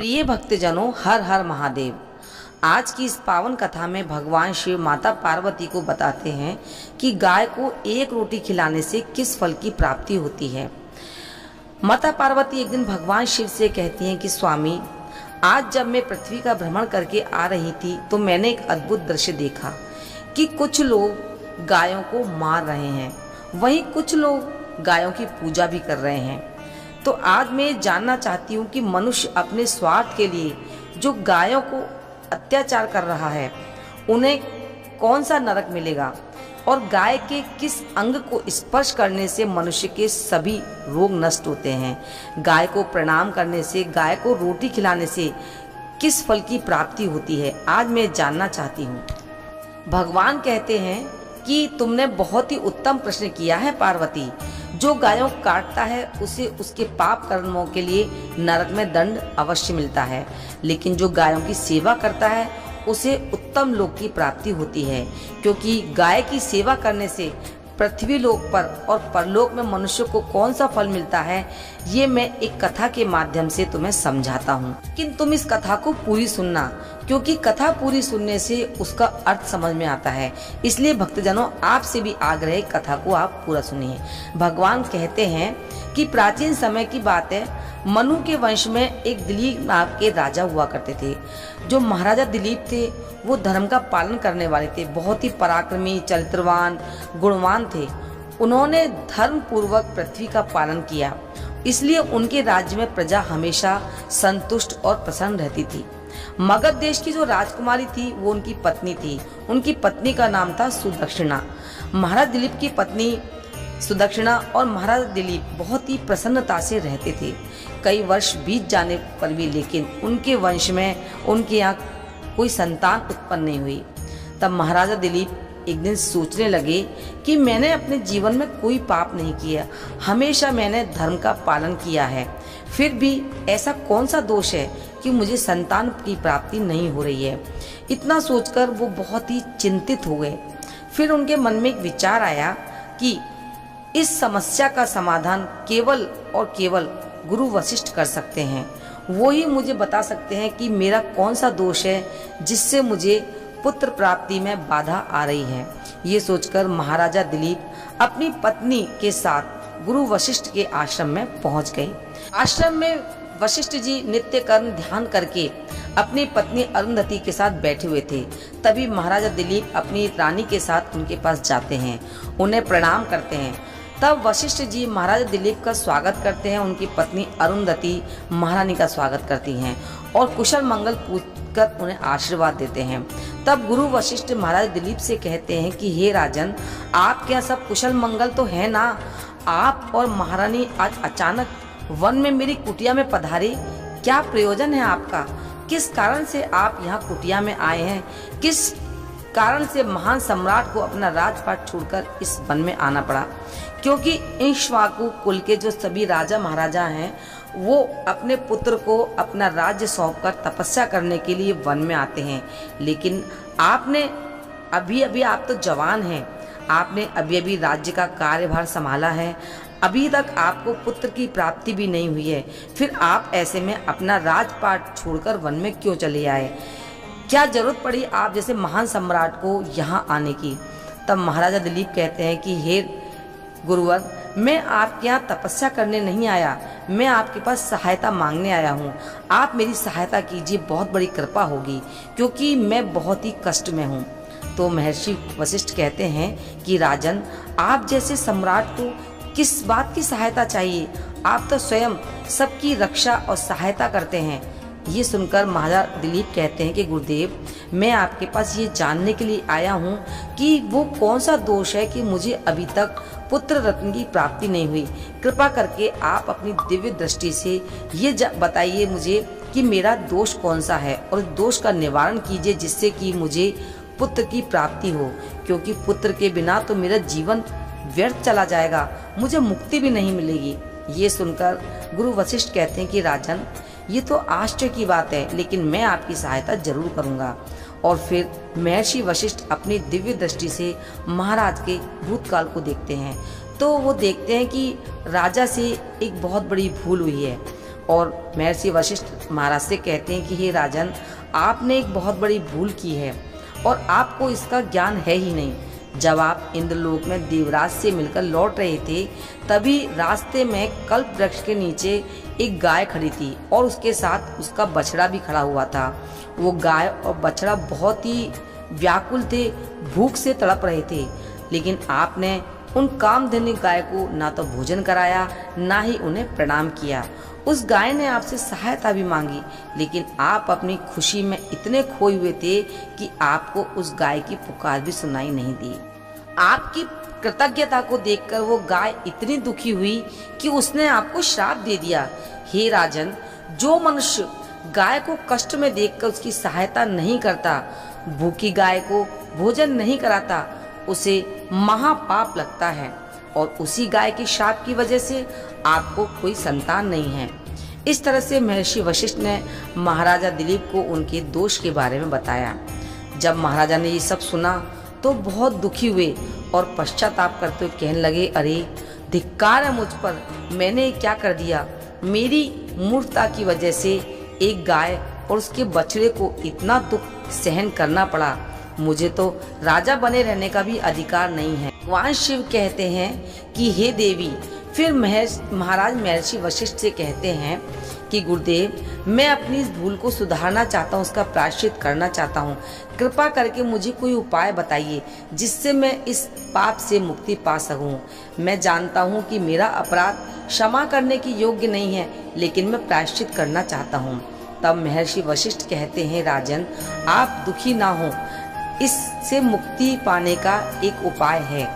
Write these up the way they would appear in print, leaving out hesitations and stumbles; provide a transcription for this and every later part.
प्रिय भक्तजनों, हर हर महादेव। आज की इस पावन कथा में भगवान शिव माता पार्वती को बताते हैं कि गाय को एक रोटी खिलाने से किस फल की प्राप्ति होती है। माता पार्वती एक दिन भगवान शिव से कहती हैं कि स्वामी, आज जब मैं पृथ्वी का भ्रमण करके आ रही थी तो मैंने एक अद्भुत दृश्य देखा कि कुछ लोग गायों को मार रहे हैं, वहीं कुछ लोग गायों की पूजा भी कर रहे हैं। तो आज मैं जानना चाहती हूँ कि मनुष्य अपने स्वार्थ के लिए जो गायों को अत्याचार कर रहा है, उन्हें कौन सा नरक मिलेगा और गाय के किस अंग को स्पर्श करने से मनुष्य के सभी रोग नष्ट होते हैं। गाय को प्रणाम करने से, गाय को रोटी खिलाने से किस फल की प्राप्ति होती है, आज मैं जानना चाहती हूँ। भगवान कहते हैं कि तुमने बहुत ही उत्तम प्रश्न किया है पार्वती। जो गायों को काटता है उसे उसके पाप कर्मों के लिए नरक में दंड अवश्य मिलता है, लेकिन जो गायों की सेवा करता है उसे उत्तम लोक की प्राप्ति होती है, क्योंकि गाय की सेवा करने से पृथ्वी लोक पर और परलोक में मनुष्य को कौन सा फल मिलता है, ये मैं एक कथा के माध्यम से तुम्हें समझाता हूँ। लेकिन तुम इस कथा को पूरी सुनना, क्योंकि कथा पूरी सुनने से उसका अर्थ समझ में आता है। इसलिए भक्तजनों, आपसे भी आग्रह है, कथा को आप पूरा सुनिए। भगवान कहते हैं कि प्राचीन समय की बात है, मनु के वंश में एक दिलीप नाम के राजा हुआ करते थे। जो महाराजा दिलीप थे वो धर्म का पालन करने वाले थे, बहुत ही पराक्रमी, चरित्रवान, गुणवान थे। उन्होंने धर्म पूर्वक पृथ्वी का पालन किया, इसलिए उनके राज्य में प्रजा हमेशा संतुष्ट और प्रसन्न रहती थी। मगध देश की जो राजकुमारी थी वो उनकी पत्नी थी। उनकी पत्नी का नाम था सुदक्षिणा। महाराज दिलीप की पत्नी सुदक्षिणा और महाराज दिलीप बहुत ही प्रसन्नता से रहते थे। कई वर्ष बीत जाने पर भी लेकिन उनके वंश में उनके यहाँ कोई संतान उत्पन्न नहीं हुई। तब महाराजा दिलीप एक दिन सोचने लगे कि मैंने अपने जीवन में कोई पाप नहीं किया, हमेशा मैंने धर्म का पालन किया है, फिर भी ऐसा कौन सा दोष है कि मुझे संतान की प्राप्ति नहीं हो रही है। इतना सोचकर वो बहुत ही चिंतित हो गए। फिर उनके मन में एक विचार आया कि इस समस्या का समाधान केवल और केवल गुरु वशिष्ठ कर सकते हैं। वो ही मुझे बता सकते हैं कि मेरा कौन सा दोष है जिससे मुझे पुत्र प्राप्ति में बाधा आ रही है। ये सोचकर महाराजा दिलीप अपनी पत्नी के साथ गुरु वशिष्ठ के आश्रम में पहुंच गए। आश्रम में वशिष्ठ जी नित्य कर्म ध्यान करके अपनी पत्नी अरुंधति के साथ बैठे हुए थे। तभी महाराजा दिलीप अपनी रानी के साथ उनके पास जाते हैं, उन्हें प्रणाम करते हैं। तब वशिष्ठ जी महाराजा दिलीप का स्वागत करते हैं, उनकी पत्नी अरुंधति महारानी का स्वागत करती हैं और कुशल मंगल पूछकर उन्हें आशीर्वाद देते हैं। तब गुरु वशिष्ठ महाराज दिलीप से कहते हैं कि हे राजन, आपके यहाँ सब कुशल मंगल तो है ना? आप और महारानी आज अचानक वन में मेरी कुटिया में पधारे, क्या प्रयोजन है आपका? किस कारण से आप यहाँ कुटिया में आए हैं? किस कारण से महान सम्राट को अपना राजपाट छोड़कर इस वन में आना पड़ा? क्योंकि इक्ष्वाकु कुल के जो सभी राजा महाराजा हैं वो अपने पुत्र को अपना राज्य सौंपकर तपस्या करने के लिए वन में आते हैं, लेकिन आपने अभी आप तो जवान हैं, आपने अभी राज्य का कार्यभार संभाला है, अभी तक आपको पुत्र की प्राप्ति भी नहीं हुई है, फिर आप ऐसे में अपना राजपाट छोड़कर वन में क्यों चले आए? क्या जरूरत पड़ी आप जैसे महान सम्राट को यहाँ आने की? तब महाराजा दिलीप कहते हैं कि हे गुरुवर, मैं आपके यहाँ तपस्या करने नहीं आया, मैं आपके पास सहायता मांगने आया हूँ। आप मेरी सहायता कीजिए, बहुत बड़ी कृपा होगी, क्योंकि मैं बहुत ही कष्ट में हूँ। तो महर्षि वशिष्ठ कहते हैं कि राजन, आप जैसे सम्राट को किस बात की सहायता चाहिए? आप तो स्वयं सबकी रक्षा और सहायता करते हैं। ये सुनकर महाराज दिलीप कहते हैं कि गुरुदेव, मैं आपके पास ये जानने के लिए आया हूँ कि वो कौन सा दोष है कि मुझे अभी तक पुत्र रत्न की प्राप्ति नहीं हुई। कृपा करके आप अपनी दिव्य दृष्टि से ये बताइए मुझे कि मेरा दोष कौन सा है और दोष का निवारण कीजिए, जिससे कि मुझे पुत्र की प्राप्ति हो, क्योंकि पुत्र के बिना तो मेरा जीवन व्यर्थ चला जाएगा, मुझे मुक्ति भी नहीं मिलेगी। ये सुनकर गुरु वशिष्ठ कहते हैं कि राजन, ये तो आश्चर्य की बात है, लेकिन मैं आपकी सहायता जरूर करूंगा। और फिर महर्षि वशिष्ठ अपनी दिव्य दृष्टि से महाराज के भूतकाल को देखते हैं, तो वो देखते हैं कि राजा से एक बहुत बड़ी भूल हुई है। और महर्षि वशिष्ठ महाराज से कहते हैं कि हे राजन, आपने एक बहुत बड़ी भूल की है और आपको इसका ज्ञान है ही नहीं। जब आप इंद्रलोक में देवराज से मिलकर लौट रहे थे, तभी रास्ते में कल्प वृक्ष के नीचे एक गाय खड़ी थी और उसके साथ उसका बछड़ा भी खड़ा हुआ था। वो गाय और बछड़ा बहुत ही व्याकुल थे, भूख से तड़प रहे थे, लेकिन आपने उन कामधेनु गाय को ना तो भोजन कराया, ना ही उन्हें प्रणाम किया। उस गाय ने आपसे सहायता भी मांगी, लेकिन आप अपनी खुशी में इतने खोए हुए थे कि आपको उस गाय की पुकार भी सुनाई नहीं दी। आपकी कृतज्ञता को देखकर वो गाय इतनी दुखी हुई कि उसने आपको श्राप दे दिया। हे राजन, जो मनुष्य गाय को कष्ट में देखकर उसकी सहायता नहीं करता, भूखी गाय को भोजन नहीं कराता, उसे महापाप लगता है और उसी गाय के श्राप की वजह से आपको कोई संतान नहीं है। इस तरह से महर्षि वशिष्ठ ने महाराजा दिलीप को उनके दोष के बारे में बताया। जब महाराजा ने ये सब सुना तो बहुत दुखी हुए और पश्चाताप करते हुए कहने लगे, अरे धिक्कार है मुझ पर, मैंने क्या कर दिया। मेरी मूर्खता की वजह से एक गाय और उसके बछड़े को इतना दुख सहन करना पड़ा। मुझे तो राजा बने रहने का भी अधिकार नहीं है। भगवान शिव कहते हैं कि हे देवी। फिर महाराज महर्षि वशिष्ठ से कहते हैं कि गुरुदेव, मैं अपनी इस भूल को सुधारना चाहता हूँ, उसका प्रायश्चित करना चाहता हूँ। कृपा करके मुझे कोई उपाय बताइए जिससे मैं इस पाप से मुक्ति पा सकूँ। मैं जानता हूँ कि मेरा अपराध क्षमा करने की योग्य नहीं है, लेकिन मैं प्रायश्चित करना चाहता हूँ। तब महर्षि वशिष्ठ कहते हैं, राजन, आप दुखी ना हो, इससे मुक्ति पाने का एक उपाय है।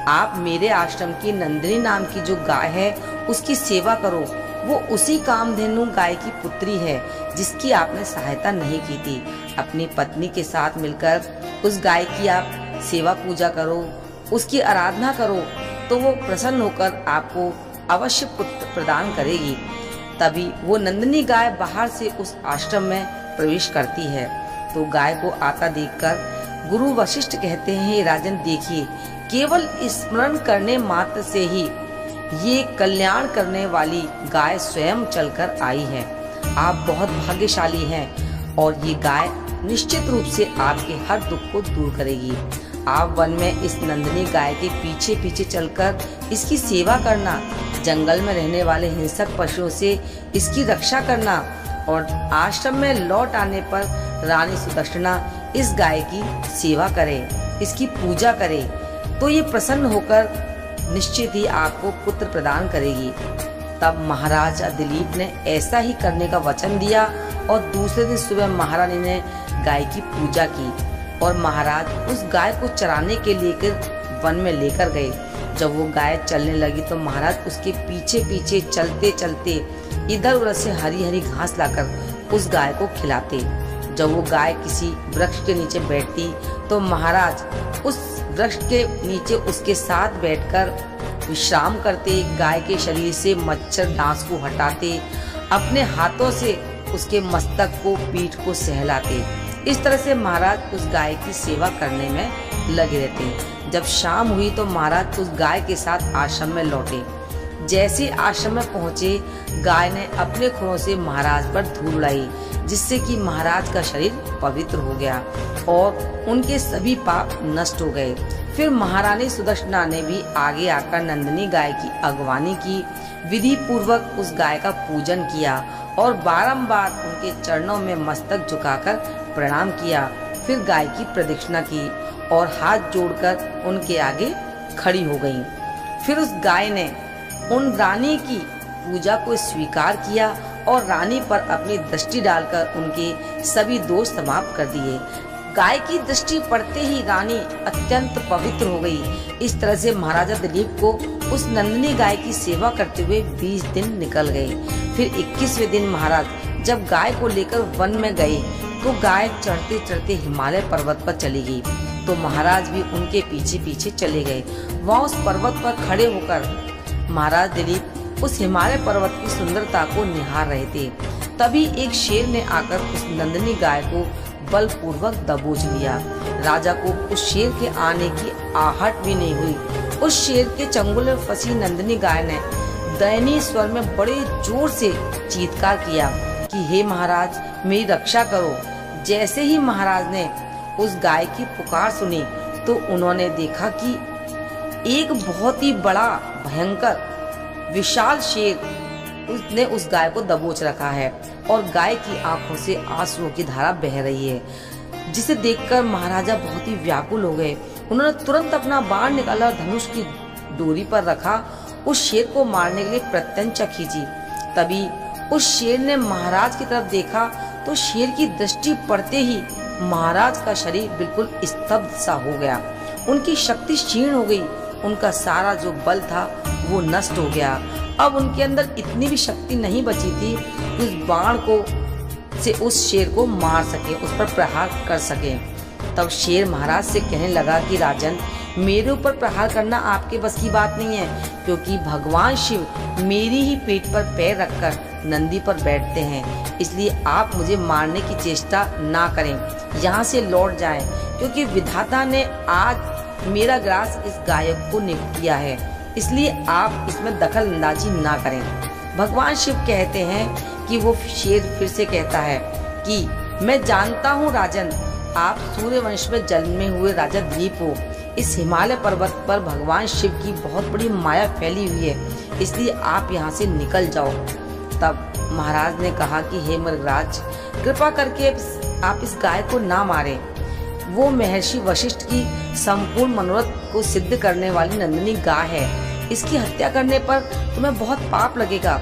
आप मेरे आश्रम की नंदिनी नाम की जो गाय है उसकी सेवा करो। वो उसी कामधेनु गाय की पुत्री है जिसकी आपने सहायता नहीं की थी। अपनी पत्नी के साथ मिलकर उस गाय की आप सेवा पूजा करो, उसकी आराधना करो, तो वो प्रसन्न होकर आपको अवश्य पुत्र प्रदान करेगी। तभी वो नंदिनी गाय बाहर से उस आश्रम में प्रवेश करती है। तो गाय को आता देखकर गुरु वशिष्ठ कहते हैं, राजन देखिए, केवल स्मरण करने मात्र से ही ये कल्याण करने वाली गाय स्वयं चलकर आई है। आप बहुत भाग्यशाली हैं और ये गाय निश्चित रूप से आपके हर दुख को दूर करेगी। आप वन में इस नंदिनी गाय के पीछे पीछे चलकर इसकी सेवा करना, जंगल में रहने वाले हिंसक पशुओं से इसकी रक्षा करना और आश्रम में लौट आने पर रानी सुदक्षिणा इस गाय की सेवा करे, इसकी पूजा करे, तो ये प्रसन्न होकर निश्चित ही आपको पुत्र प्रदान करेगी। तब महाराज दिलीप ने ऐसा ही करने का वचन दिया और दूसरे दिन सुबह महारानी ने गाय की पूजा की और महाराज उस गाय को चराने के लिए वन में लेकर गए। जब वो गाय चलने लगी तो महाराज उसके पीछे पीछे चलते चलते इधर उधर से हरी हरी घास लाकर उस गाय को खिलाते। जब वो गाय किसी वृक्ष के नीचे बैठती तो महाराज उस वृक्ष के नीचे उसके साथ बैठकर विश्राम करते, गाय के शरीर से मच्छर डांस को हटाते, अपने हाथों से उसके मस्तक को, पीठ को सहलाते। इस तरह से महाराज उस गाय की सेवा करने में लगे रहते। जब शाम हुई तो महाराज उस गाय के साथ आश्रम में लौटे। जैसे आश्रम में पहुंचे, गाय ने अपने खुरों से महाराज पर धूल उड़ाई, जिससे कि महाराज का शरीर पवित्र हो गया और उनके सभी पाप नष्ट हो गए। फिर महारानी सुदक्षिणा ने भी आगे आकर नंदिनी गाय की अगवानी की, विधि पूर्वक उस गाय का पूजन किया और बारंबार उनके चरणों में मस्तक झुकाकर प्रणाम किया। फिर गाय की प्रदक्षिणा की और हाथ जोड़कर उनके आगे खड़ी हो गई। फिर उस गाय ने उन रानी की पूजा को स्वीकार किया और रानी पर अपनी दृष्टि डालकर उनके सभी दोष समाप्त कर दिए। गाय की दृष्टि पड़ते ही रानी अत्यंत पवित्र हो गई। इस तरह से महाराजा दिलीप को उस नंदिनी गाय की सेवा करते हुए 20 दिन निकल गए। फिर 21वें दिन महाराज जब गाय को लेकर वन में गए तो गाय चढ़ते चढ़ते हिमालय पर्वत पर चली गई। तो महाराज भी उनके पीछे पीछे चले गए। वहाँ उस पर्वत पर खड़े होकर महाराज दिलीप उस हिमालय पर्वत की सुंदरता को निहार रहे थे। तभी एक शेर ने आकर उस नंदिनी गाय को बलपूर्वक दबोच लिया। राजा को उस शेर के आने की आहट भी नहीं हुई। उस शेर के चंगुल में फंसी नंदिनी गाय ने दयनीय स्वर में बड़े जोर से चीत्कार किया कि हे महाराज, मेरी रक्षा करो। जैसे ही महाराज ने उस गाय की पुकार सुनी तो उन्होंने देखा कि एक बहुत ही बड़ा भयंकर विशाल शेर उसने उस गाय को दबोच रखा है और गाय की आंखों से आंसुओं की धारा बह रही है, जिसे देखकर महाराजा बहुत ही व्याकुल हो गए। उन्होंने तुरंत अपना बाण निकाला और धनुष की डोरी पर रखा, उस शेर को मारने के लिए प्रत्यंचा खींची। तभी उस शेर ने महाराज की तरफ देखा तो शेर की दृष्टि पड़ते ही महाराज का शरीर बिल्कुल स्तब्ध सा हो गया। उनकी शक्ति क्षीण हो गई, उनका सारा जो बल था वो नष्ट हो गया। अब उनके अंदर इतनी भी शक्ति नहीं बची थी कि उस बाण को से उस शेर को मार सके, उस पर प्रहार कर सके। तब शेर महाराज से कहने लगा कि राजन, मेरे ऊपर प्रहार करना आपके बस की बात नहीं है, क्योंकि भगवान शिव मेरी ही पीठ पर पैर रखकर नंदी पर बैठते हैं, इसलिए आप मुझे मारने की चेष्टा ना करें, यहाँ से लौट जाएं, क्योंकि विधाता ने आज मेरा ग्रास इस गाय को नियुक्त किया है, इसलिए आप इसमें दखल अंदाजी ना करें। भगवान शिव कहते हैं कि वो शेर फिर से कहता है कि मैं जानता हूँ राजन, आप सूर्यवंश में जन्मे हुए राजा दिलीप हो। इस हिमालय पर्वत पर भगवान शिव की बहुत बड़ी माया फैली हुई है, इसलिए आप यहाँ से निकल जाओ। तब महाराज ने कहा कि हे मृगराज, कृपा करके आप इस गाय को ना मारें। वो महर्षि वशिष्ठ की संपूर्ण मनोरथ को सिद्ध करने वाली नंदिनी गाय है, इसकी हत्या करने पर तुम्हें बहुत पाप लगेगा।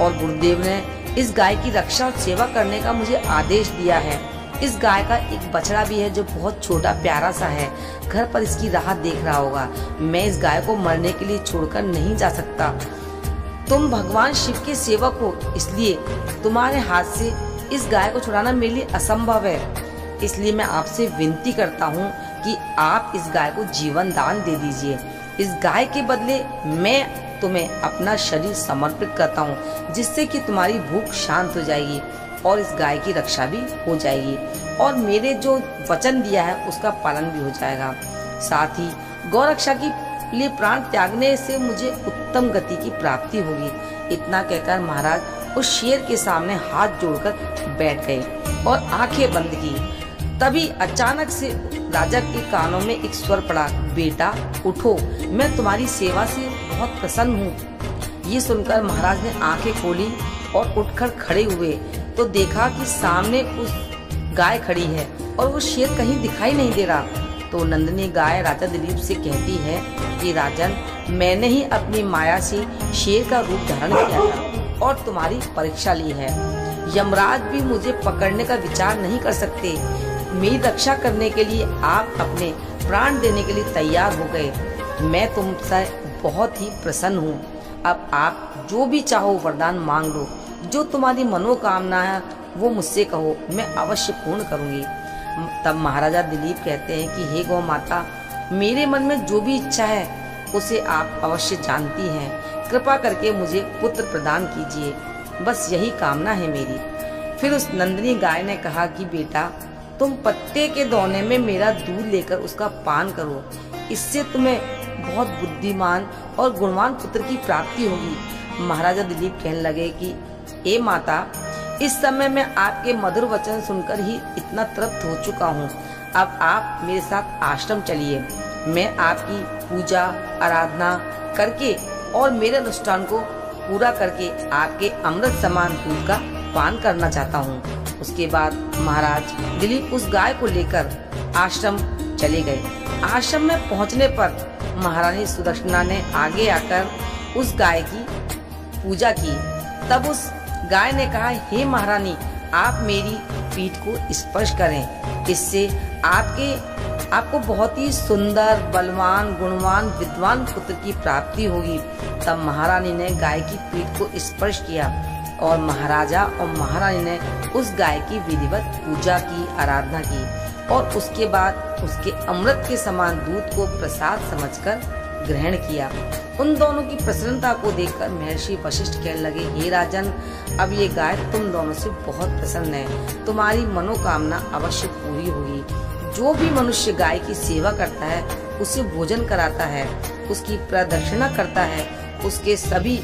और गुरुदेव ने इस गाय की रक्षा और सेवा करने का मुझे आदेश दिया है। इस गाय का एक बछड़ा भी है जो बहुत छोटा प्यारा सा है, घर पर इसकी राह देख रहा होगा। मैं इस गाय को मरने के लिए छोड़कर नहीं जा सकता। तुम भगवान शिव के सेवक हो, इसलिए तुम्हारे हाथ से इस गाय को छुड़ाना मेरे लिए असंभव है। इसलिए मैं आपसे विनती करता हूँ कि आप इस गाय को जीवन दान दे दीजिए। इस गाय के बदले मैं तुम्हें अपना शरीर समर्पित करता हूँ, जिससे कि तुम्हारी भूख शांत हो जाएगी और इस गाय की रक्षा भी हो जाएगी और मेरे जो वचन दिया है उसका पालन भी हो जाएगा। साथ ही गौरक्षा के लिए प्राण त्यागने से मुझे उत्तम गति की प्राप्ति होगी। इतना कहकर महाराज उस शेर के सामने हाथ जोड़कर बैठ गए और आंखें बंद की। तभी अचानक से राजा के कानों में एक स्वर पड़ा, बेटा उठो, मैं तुम्हारी सेवा से बहुत प्रसन्न हूँ। ये सुनकर महाराज ने आंखें खोली और उठकर खड़े हुए तो देखा कि सामने उस गाय खड़ी है और वो शेर कहीं दिखाई नहीं दे रहा। तो नंदिनी गाय राजा दिलीप से कहती है कि राजन, मैंने ही अपनी माया से शेर का रूप धारण किया था और तुम्हारी परीक्षा ली है। यमराज भी मुझे पकड़ने का विचार नहीं कर सकते। मेरी रक्षा करने के लिए आप अपने प्राण देने के लिए तैयार हो गए। मैं तुमसे बहुत ही प्रसन्न हूँ। अब आप जो भी चाहो वरदान मांग लो, जो तुम्हारी मनोकामना है वो मुझसे कहो, मैं अवश्य पूर्ण करूँगी। तब महाराजा दिलीप कहते हैं कि हे गौ माता, मेरे मन में जो भी इच्छा है उसे आप अवश्य जानती हैं। कृपा करके मुझे पुत्र प्रदान कीजिए, बस यही कामना है मेरी। फिर उस नंदिनी गाय ने कहा कि बेटा, तुम पत्ते के दौने में मेरा दूध लेकर उसका पान करो, इससे तुम्हें बहुत बुद्धिमान और गुणवान पुत्र की प्राप्ति होगी। महाराजा दिलीप कहने लगे कि ए माता, इस समय मैं आपके मधुर वचन सुनकर ही इतना तृप्त हो चुका हूँ। अब आप मेरे साथ आश्रम चलिए, मैं आपकी पूजा आराधना करके और मेरे अनुष्ठान को पूरा करके आपके अमृत समान दूध का पान करना चाहता हूँ। उसके बाद महाराज दिलीप उस गाय को लेकर आश्रम चले गए। आश्रम में पहुँचने पर महारानी सुदक्षिणा ने आगे आकर उस गाय की पूजा की। तब उस गाय ने कहा, हे महारानी, आप मेरी पीठ को स्पर्श करें, इससे आपको बहुत ही सुंदर, बलवान, गुणवान, विद्वान पुत्र की प्राप्ति होगी। तब महारानी ने गाय की पीठ को स्पर्श किया और महाराजा और महारानी ने उस गाय की विधिवत पूजा की, आराधना की और उसके बाद उसके अमृत के समान दूध को प्रसाद समझकर ग्रहण किया। उन दोनों की प्रसन्नता को देखकर महर्षि वशिष्ठ कहने लगे, हे राजन, अब ये गाय तुम दोनों से बहुत प्रसन्न है, तुम्हारी मनोकामना अवश्य पूरी होगी। जो भी मनुष्य गाय की सेवा करता है, उसे भोजन कराता है, उसकी प्रदक्षिणा करता है, उसके सभी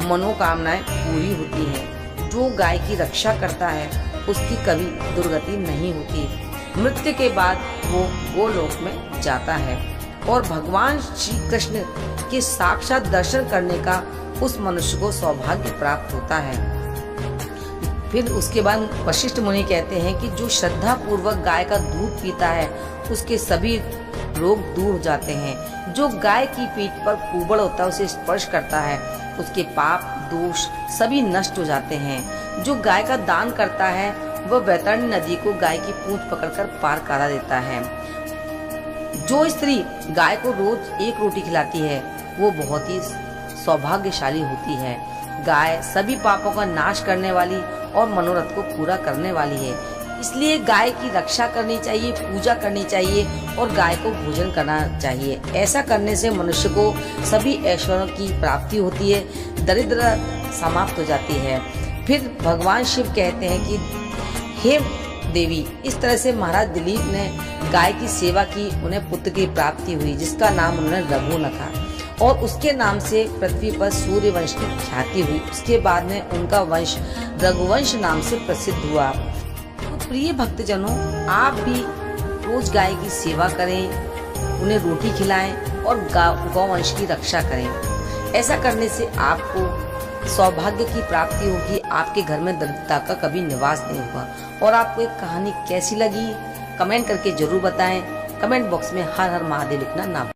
मनोकामनाएं पूरी होती हैं। जो गाय की रक्षा करता है उसकी कभी दुर्गति नहीं होती। मृत्यु के बाद वो गोलोक में जाता है और भगवान श्री कृष्ण के साक्षात दर्शन करने का उस मनुष्य को सौभाग्य प्राप्त होता है। फिर उसके बाद वशिष्ठ मुनि कहते हैं कि जो श्रद्धा पूर्वक गाय का दूध पीता है उसके सभी रोग दूर हो जाते हैं। जो गाय की पीठ पर कुबड़ होता है उसे स्पर्श करता है उसके पाप दोष सभी नष्ट हो जाते हैं। जो गाय का दान करता है वह बैतरणी नदी को गाय की पूंछ पकड़कर पार करा देता है। जो स्त्री गाय को रोज एक रोटी खिलाती है वो बहुत ही सौभाग्यशाली होती है। गाय सभी पापों का नाश करने वाली और मनोरथ को पूरा करने वाली है। इसलिए गाय की रक्षा करनी चाहिए, पूजा करनी चाहिए और गाय को भोजन करना चाहिए। ऐसा करने से मनुष्य को सभी ऐश्वर्यों की प्राप्ति होती है, दरिद्र समाप्त हो जाती है। फिर भगवान शिव कहते हैं कि हे देवी, इस तरह से महाराज दिलीप ने गाय की सेवा की, उन्हें पुत्र की प्राप्ति हुई जिसका नाम उन्होंने रघु रखा और उसके नाम से पृथ्वी पर सूर्य वंश की ख्याति हुई। उसके बाद में उनका वंश रघुवंश नाम से प्रसिद्ध हुआ। तो प्रिय भक्तजनों, आप भी रोज गाय की सेवा करें, उन्हें रोटी खिलाएं और गौवंश की रक्षा करें। ऐसा करने से आपको सौभाग्य की प्राप्ति होगी, आपके घर में दरिद्रता का कभी निवास नहीं होगा। और आपको एक कहानी कैसी लगी कमेंट करके जरूर बताएं। कमेंट बॉक्स में हर हर महादेव लिखना ना